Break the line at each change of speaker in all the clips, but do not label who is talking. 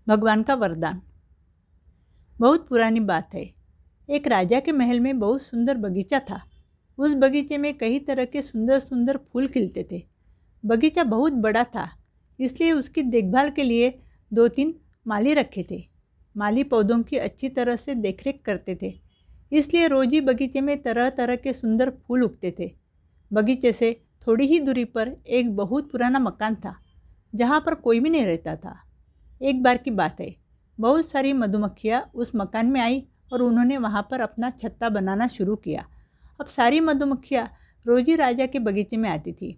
भगवान का वरदान। बहुत पुरानी बात है। एक राजा के महल में बहुत सुंदर बगीचा था। उस बगीचे में कई तरह के सुंदर सुंदर फूल खिलते थे। बगीचा बहुत बड़ा था, इसलिए उसकी देखभाल के लिए 2-3 माली रखे थे। माली पौधों की अच्छी तरह से देखरेख करते थे, इसलिए रोज ही बगीचे में तरह तरह के सुंदर फूल उगते थे। बगीचे से थोड़ी ही दूरी पर एक बहुत पुराना मकान था, जहाँ पर कोई भी नहीं रहता था। एक बार की बात है, बहुत सारी मधुमक्खियाँ उस मकान में आई और उन्होंने वहाँ पर अपना छत्ता बनाना शुरू किया। अब सारी मधुमक्खियाँ रोज ही राजा के बगीचे में आती थी,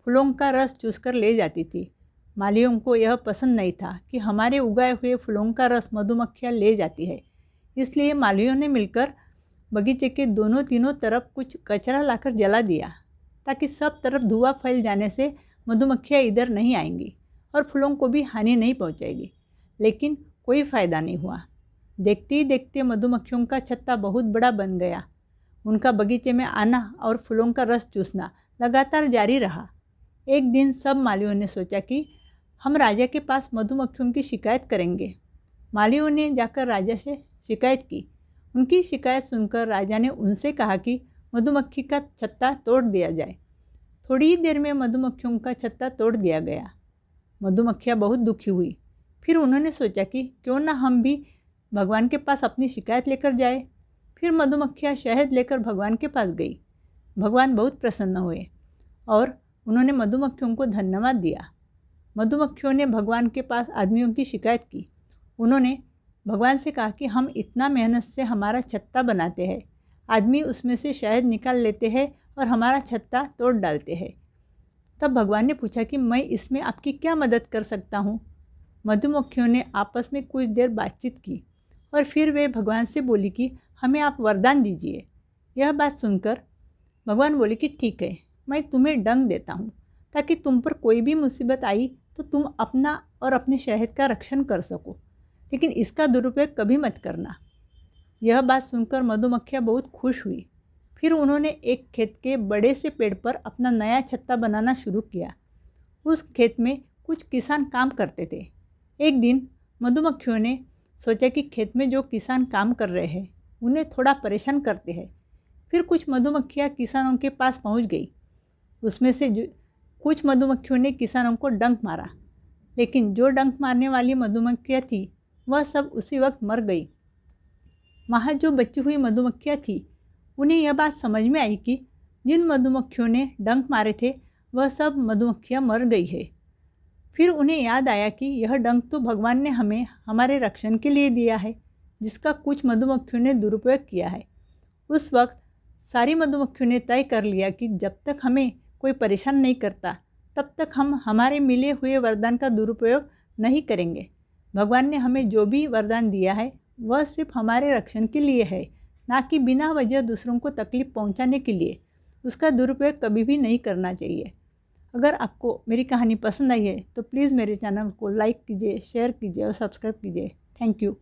फूलों का रस चूसकर ले जाती थी। मालियों को यह पसंद नहीं था कि हमारे उगाए हुए फूलों का रस मधुमक्खियाँ ले जाती है, इसलिए मालियों ने मिलकर बगीचे के दोनों तीनों तरफ कुछ कचरा लाकर जला दिया, ताकि सब तरफ धुआं फैल जाने से मधुमक्खियाँ इधर नहीं आएंगी और फूलों को भी हानि नहीं पहुंचाएगी। लेकिन कोई फ़ायदा नहीं हुआ। देखते ही देखते मधुमक्खियों का छत्ता बहुत बड़ा बन गया। उनका बगीचे में आना और फूलों का रस चूसना लगातार जारी रहा। एक दिन सब मालियों ने सोचा कि हम राजा के पास मधुमक्खियों की शिकायत करेंगे। मालियों ने जाकर राजा से शिकायत की। उनकी शिकायत सुनकर राजा ने उनसे कहा कि मधुमक्खी का छत्ता तोड़ दिया जाए। थोड़ी ही देर में मधुमक्खियों का छत्ता तोड़ दिया गया। मधुमक्खियाँ बहुत दुखी हुई। फिर उन्होंने सोचा कि क्यों ना हम भी भगवान के पास अपनी शिकायत लेकर जाए। फिर मधुमक्खियाँ शहद लेकर भगवान के पास गई। भगवान बहुत प्रसन्न हुए और उन्होंने मधुमक्खियों को धन्यवाद दिया। मधुमक्खियों ने भगवान के पास आदमियों की शिकायत की। उन्होंने भगवान से कहा कि हम इतना मेहनत से हमारा छत्ता बनाते हैं, आदमी उसमें से शहद निकाल लेते हैं और हमारा छत्ता तोड़ डालते हैं। तब भगवान ने पूछा कि मैं इसमें आपकी क्या मदद कर सकता हूँ। मधुमक्खियों ने आपस में कुछ देर बातचीत की और फिर वे भगवान से बोली कि हमें आप वरदान दीजिए। यह बात सुनकर भगवान बोले कि ठीक है, मैं तुम्हें डंक देता हूँ, ताकि तुम पर कोई भी मुसीबत आई तो तुम अपना और अपने शहद का रक्षण कर सको, लेकिन इसका दुरुपयोग कभी मत करना। यह बात सुनकर मधुमक्खियाँ बहुत खुश हुई। फिर उन्होंने एक खेत के बड़े से पेड़ पर अपना नया छत्ता बनाना शुरू किया। उस खेत में कुछ किसान काम करते थे। एक दिन मधुमक्खियों ने सोचा कि खेत में जो किसान काम कर रहे हैं उन्हें थोड़ा परेशान करते हैं। फिर कुछ मधुमक्खियाँ किसानों के पास पहुंच गई। उसमें से कुछ मधुमक्खियों ने किसानों को डंक मारा, लेकिन जो डंक मारने वाली मधुमक्खियाँ थी वह सब उसी वक्त मर गई। वहाँ जो बची हुई मधुमक्खियाँ थी उन्हें यह बात समझ में आई कि जिन मधुमक्खियों ने डंक मारे थे वह सब मधुमक्खियाँ मर गई है। फिर उन्हें याद आया कि यह डंक तो भगवान ने हमें हमारे रक्षण के लिए दिया है, जिसका कुछ मधुमक्खियों ने दुरुपयोग किया है। उस वक्त सारी मधुमक्खियों ने तय कर लिया कि जब तक हमें कोई परेशान नहीं करता तब तक हम हमारे मिले हुए वरदान का दुरुपयोग नहीं करेंगे। भगवान ने हमें जो भी वरदान दिया है वह सिर्फ हमारे रक्षण के लिए है, ना कि बिना वजह दूसरों को तकलीफ पहुंचाने के लिए। उसका दुरुपयोग कभी भी नहीं करना चाहिए। अगर आपको मेरी कहानी पसंद आई है तो प्लीज़ मेरे चैनल को लाइक कीजिए, शेयर कीजिए और सब्सक्राइब कीजिए। Thank you.